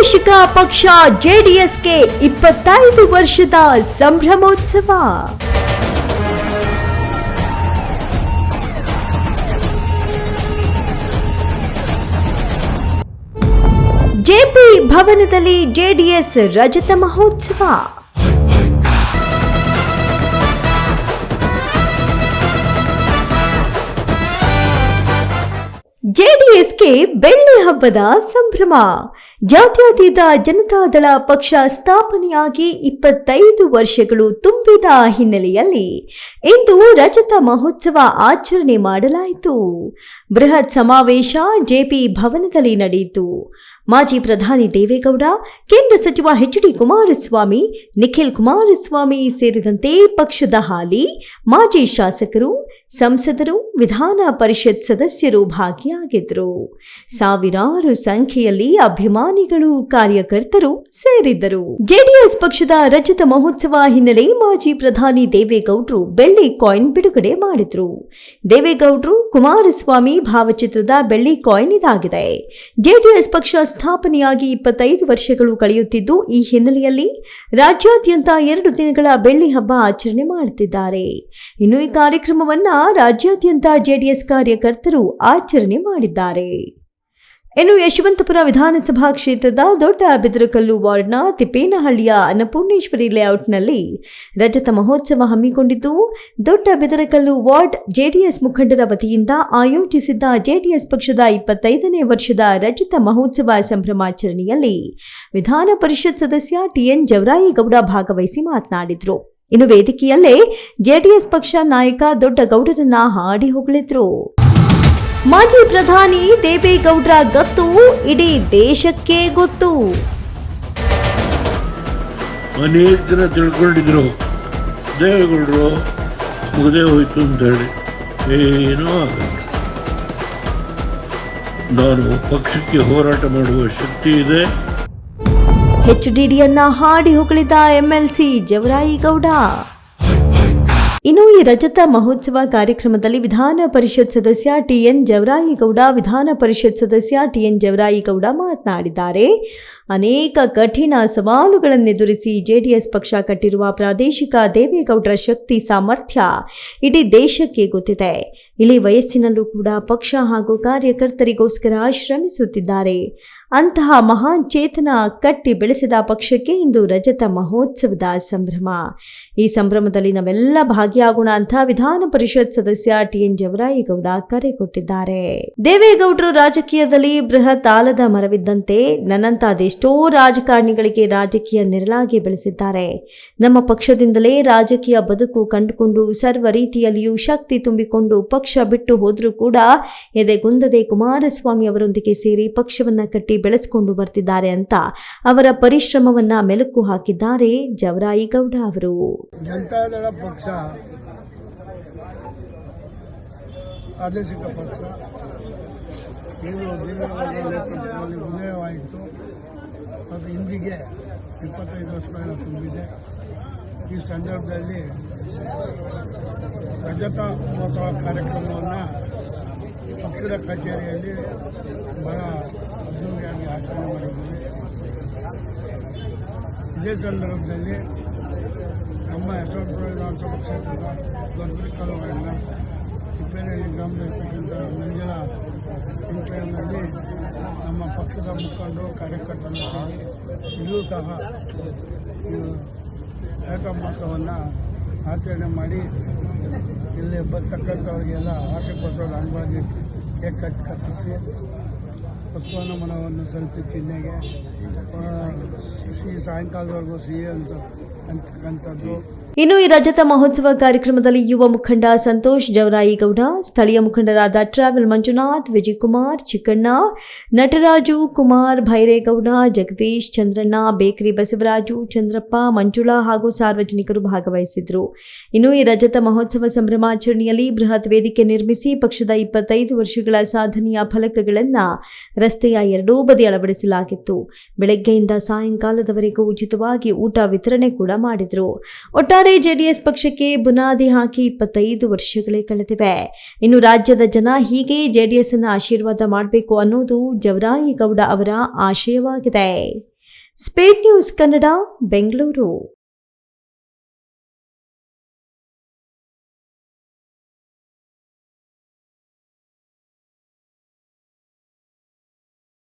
ಪ್ರಾದೇಶಿಕ ಪಕ್ಷ ಜೆಡಿಎಸ್ಗೆ 25 ವರ್ಷದ ಸಂಭ್ರಮೋತ್ಸವ. ಜೆಪಿ ಭವನದಲ್ಲಿ ಜೆಡಿಎಸ್ ರಜತ ಮಹೋತ್ಸವ. ಜೆಡಿಎಸ್ಗೆ ಬೆಳ್ಳಿ ಹಬ್ಬದ ಸಂಭ್ರಮ. ಜಾತ್ಯತೀತ ಜನತಾದಳ ಪಕ್ಷ ಸ್ಥಾಪನೆಯಾಗಿ 25 ವರ್ಷಗಳು ತುಂಬಿದ ಹಿನ್ನೆಲೆಯಲ್ಲಿ ಇಂದು ರಜತ ಮಹೋತ್ಸವ ಆಚರಣೆ ಮಾಡಲಾಯಿತು. ಬೃಹತ್ ಸಮಾವೇಶ ಜೆಪಿ ಭವನದಲ್ಲಿ ನಡೆಯಿತು. ಮಾಜಿ ಪ್ರಧಾನಿ ದೇವೇಗೌಡ, ಕೇಂದ್ರ ಸಚಿವ ಎಚ್.ಡಿ. ಕುಮಾರಸ್ವಾಮಿ, ನಿಖಿಲ್ ಕುಮಾರಸ್ವಾಮಿ ಸೇರಿದಂತೆ ಪಕ್ಷದ ಹಾಲಿ ಮಾಜಿ ಶಾಸಕರು, ಸಂಸದರು, ವಿಧಾನ ಪರಿಷತ್ ಸದಸ್ಯರು ಭಾಗಿಯಾಗಿದ್ದರು. ಸಾವಿರಾರು ಸಂಖ್ಯೆಯಲ್ಲಿ ಅಭಿಮಾನಿಗಳು, ಕಾರ್ಯಕರ್ತರು ಸೇರಿದ್ದರು. ಜೆಡಿಎಸ್ ಪಕ್ಷದ ರಜತ ಮಹೋತ್ಸವ ಹಿನ್ನೆಲೆ ಮಾಜಿ ಪ್ರಧಾನಿ ದೇವೇಗೌಡರು ಬೆಳ್ಳಿ ಕಾಯಿನ್ ಬಿಡುಗಡೆ ಮಾಡಿದ್ರು. ದೇವೇಗೌಡರು, ಕುಮಾರಸ್ವಾಮಿ ಭಾವಚಿತ್ರದ ಬೆಳ್ಳಿ ಕಾಯಿನ್ ಇದಾಗಿದೆ. ಜೆಡಿಎಸ್ ಪಕ್ಷ ಸ್ಥಾಪನೆಯಾಗಿ 25 ವರ್ಷಗಳು ಕಳೆಯುತ್ತಿದ್ದು, ಈ ಹಿನ್ನೆಲೆಯಲ್ಲಿ ರಾಜ್ಯಾದ್ಯಂತ 2 ದಿನಗಳ ಬೆಳ್ಳಿ ಹಬ್ಬ ಆಚರಣೆ ಮಾಡುತ್ತಿದ್ದಾರೆ. ಇನ್ನು ಈ ಕಾರ್ಯಕ್ರಮವನ್ನ ರಾಜ್ಯಾದ್ಯಂತ ಜೆಡಿಎಸ್ ಕಾರ್ಯಕರ್ತರು ಆಚರಣೆ ಮಾಡಿದ್ದಾರೆ. ಇನ್ನು ಯಶವಂತಪುರ ವಿಧಾನಸಭಾ ಕ್ಷೇತ್ರದ ದೊಡ್ಡ ಬಿದರಕಲ್ಲು ವಾರ್ಡ್ನ ತಿಪ್ಪೇನಹಳ್ಳಿಯ ಅನ್ನಪೂರ್ಣೇಶ್ವರಿ ಲೇಔಟ್ನಲ್ಲಿ ರಜತ ಮಹೋತ್ಸವ ಹಮ್ಮಿಕೊಂಡಿದ್ದು, ದೊಡ್ಡ ಬಿದರಕಲ್ಲು ವಾರ್ಡ್ ಜೆಡಿಎಸ್ ಮುಖಂಡರ ವತಿಯಿಂದ ಆಯೋಜಿಸಿದ್ದ ಜೆಡಿಎಸ್ ಪಕ್ಷದ 25ನೇ ವರ್ಷದ ರಜತ ಮಹೋತ್ಸವ ಸಂಭ್ರಮಾಚರಣೆಯಲ್ಲಿ ವಿಧಾನ ಪರಿಷತ್ ಸದಸ್ಯ ಟಿಎನ್ ಜವರಾಯಿಗೌಡ ಭಾಗವಹಿಸಿ ಮಾತನಾಡಿದರು. ಇನ್ನು ವೇದಿಕೆಯಲ್ಲೇ ಜೆಡಿಎಸ್ ಪಕ್ಷ ನಾಯಕ ದೊಡ್ಡ ಗೌಡರನ್ನ ಹಾಡಿ ಹೊಗಳಿದ್ರು. ಮಾಜಿ ಪ್ರಧಾನಿ ದೇವೇಗೌಡರ ಗತ್ತು ಇಡೀ ದೇಶಕ್ಕೆ ಗೊತ್ತು. ಅನೇಕ ಜನ ತಿಳ್ಕೊಂಡಿದ್ರು ದೇವೇಗೌಡರು ಮುಗದೆ ಹೋಯ್ತು ಅಂತ ಹೇಳಿ. ಏನೂ ಆಗಲ್ಲ. ನಾನು ಪಕ್ಷಕ್ಕೆ ಹೋರಾಟ ಮಾಡುವ ಶಕ್ತಿ ಇದೆ. ಎಚ್ಡಿಡಿಯನ್ನ ಹಾಡಿ ಹೊಗಳಿದ ಎಂಎಲ್ಸಿ ಜವರಾಯಿಗೌಡ. ಇನ್ನು ಈ ರಜತ ಮಹೋತ್ಸವ ಕಾರ್ಯಕ್ರಮದಲ್ಲಿ ವಿಧಾನ ಪರಿಷತ್ ಸದಸ್ಯ ಟಿಎನ್ ಜವರಾಯಿಗೌಡ ಮಾತನಾಡಿದ್ದಾರೆ. ಅನೇಕ ಕಠಿಣ ಸವಾಲುಗಳನ್ನೆದುರಿಸಿ ಜೆಡಿಎಸ್ ಪಕ್ಷ ಕಟ್ಟಿರುವ ಪ್ರಾದೇಶಿಕ ದೇವೇಗೌಡರ ಶಕ್ತಿ ಸಾಮರ್ಥ್ಯ ಇಡೀ ದೇಶಕ್ಕೆ ಗೊತ್ತಿದೆ. ಇಳಿ ವಯಸ್ಸಿನಲ್ಲೂ ಕೂಡ ಪಕ್ಷ ಹಾಗೂ ಕಾರ್ಯಕರ್ತರಿಗೋಸ್ಕರ ಶ್ರಮಿಸುತ್ತಿದ್ದಾರೆ. ಅಂತಹ ಮಹಾನ್ ಚೇತನ ಕಟ್ಟಿ ಬೆಳೆಸಿದ ಪಕ್ಷಕ್ಕೆ ಇಂದು ರಜತ ಮಹೋತ್ಸವದ ಸಂಭ್ರಮ. ಈ ಸಂಭ್ರಮದಲ್ಲಿ ನಾವೆಲ್ಲ ಭಾಗಿಯಾಗೋಣ ಅಂತ ವಿಧಾನ ಪರಿಷತ್ ಸದಸ್ಯ ಟಿಎನ್ ಜವರಾಯಿಗೌಡ ಕರೆ ಕೊಟ್ಟಿದ್ದಾರೆ. ದೇವೇಗೌಡರು ರಾಜಕೀಯದಲ್ಲಿ ಬೃಹತ್ ಆಲದ ಮರವಿದ್ದಂತೆ. ನನ್ನಂತ ಅದೆಷ್ಟೋ ರಾಜಕಾರಣಿಗಳಿಗೆ ರಾಜಕೀಯ ನೆರಳಾಗಿ ಬೆಳೆಸಿದ್ದಾರೆ. ನಮ್ಮ ಪಕ್ಷದಿಂದಲೇ ರಾಜಕೀಯ ಬದುಕು ಕಂಡುಕೊಂಡು ಸರ್ವ ರೀತಿಯಲ್ಲಿಯೂ ಶಕ್ತಿ ತುಂಬಿಕೊಂಡು ಪಕ್ಷ ಬಿಟ್ಟು ಹೋದರೂ ಕೂಡ ಎದೆಗುಂದದೆ ಕುಮಾರಸ್ವಾಮಿ ಅವರೊಂದಿಗೆ ಸೇರಿ ಪಕ್ಷವನ್ನ ಕಟ್ಟಿ ಬೆಳೆಸಿಕೊಂಡು ಬರ್ತಿದ್ದಾರೆ ಅಂತ ಅವರ ಪರಿಶ್ರಮವನ್ನ ಮೆಲುಕು ಹಾಕಿದ್ದಾರೆ ಜವರಾಯಿಗೌಡ ಅವರು. ಜನತಾದಳ ಪಕ್ಷ ಪ್ರಾದೇಶಿಕ ಪಕ್ಷ ಏನು ನೇತೃತ್ವದಲ್ಲಿ ಉದಯವಾಯಿತು. ಅದು ಇಂದಿಗೆ 25 ವರ್ಷಗಳನ್ನು ತುಂಬಿದೆ. ಈ ಸಂದರ್ಭದಲ್ಲಿ ರಜತ ಮಹೋತ್ಸವ ಕಾರ್ಯಕ್ರಮವನ್ನು ಪಕ್ಷದ ಕಚೇರಿಯಲ್ಲಿ ಬಹಳ ಅದ್ದೂರಿಯಾಗಿ ಆಚರಣೆ ಮಾಡಿದ್ದೀವಿ. ಇದೇ ಸಂದರ್ಭದಲ್ಲಿ ನಮ್ಮ ಯಶವಂತಪುರ ವಿಧಾನಸಭಾ ಕ್ಷೇತ್ರದ ದೊಡ್ಡಬಿದರಕಲ್ಲು ವಾರ್ಡ್ನ ತಿಪ್ಪೇನಹಳ್ಳಿ ಗ್ರಾಮದಲ್ಲಿರ್ತಕ್ಕಂಥ ಮಂಜುಳಾ ಇಂಟ್ರಿಯಲ್ಲಿ ನಮ್ಮ ಪಕ್ಷದ ಮುಖಂಡರು, ಕಾರ್ಯಕರ್ತರು ಸೇರಿ ಇಲ್ಲೂ ಸಹ ರಜತ ಮಹೋತ್ಸವವನ್ನು ಆಚರಣೆ ಮಾಡಿ ಇಲ್ಲಿ ಬರ್ತಕ್ಕಂಥವ್ರಿಗೆಲ್ಲ ಆಶೀರ್ವಾದ ಅಂಗವಾಗಿ ಕೇಕ್ ಕತ್ತಿಸಿ ಪುಷ್ಪನ ಮನವನ್ನು ಸಲ್ಲಿಸಿ ಚಿಹ್ನೆಗೆ ಸಾಯಂಕಾಲದವರೆಗೂ ಸಿಹಿ ಅಂತಕ್ಕಂಥದ್ದು. ಇನ್ನು ಈ ರಜತ ಮಹೋತ್ಸವ ಕಾರ್ಯಕ್ರಮದಲ್ಲಿ ಯುವ ಮುಖಂಡ ಸಂತೋಷ್ ಜವರಾಯಿಗೌಡ, ಸ್ಥಳೀಯ ಮುಖಂಡರಾದ ಟ್ರಾವೆಲ್ ಮಂಜುನಾಥ್, ವಿಜಯಕುಮಾರ್, ಚಿಕ್ಕಣ್ಣ, ನಟರಾಜು, ಕುಮಾರ್, ಭೈರೇಗೌಡ, ಜಗದೀಶ್, ಚಂದ್ರಣ್ಣ, ಬೇಕರಿ ಬಸವರಾಜು, ಚಂದ್ರಪ್ಪ, ಮಂಜುಳಾ ಹಾಗೂ ಸಾರ್ವಜನಿಕರು ಭಾಗವಹಿಸಿದ್ರು. ಇನ್ನು ಈ ರಜತ ಮಹೋತ್ಸವ ಸಂಭ್ರಮಾಚರಣೆಯಲ್ಲಿ ಬೃಹತ್ ವೇದಿಕೆ ನಿರ್ಮಿಸಿ ಪಕ್ಷದ 25 ವರ್ಷಗಳ ಸಾಧನೆಯ ಫಲಕಗಳನ್ನು ರಸ್ತೆಯ ಎರಡೂ ಬದಿ ಅಳವಡಿಸಲಾಗಿತ್ತು. ಬೆಳಗ್ಗೆಯಿಂದ ಸಾಯಂಕಾಲದವರೆಗೂ ಉಚಿತವಾಗಿ ಊಟ ವಿತರಣೆ ಕೂಡ ಮಾಡಿದ್ರು. ಒಟ್ಟಾರೆ ಜೆಡಿಎಸ್ ಪಕ್ಷಕ್ಕೆ ಬುನಾದಿ ಹಾಕಿ 25 ವರ್ಷಗಳೇ ಕಳೆದಿವೆ. ಇನ್ನು ರಾಜ್ಯದ ಜನ ಹೀಗೆ ಜೆಡಿಎಸ್ ಅನ್ನು ಆಶೀರ್ವಾದ ಮಾಡಬೇಕು ಅನ್ನೋದು ಜವರಾಯಿಗೌಡ ಅವರ ಆಶಯವಾಗಿದೆ. Speed news Kannada, Bengaluru.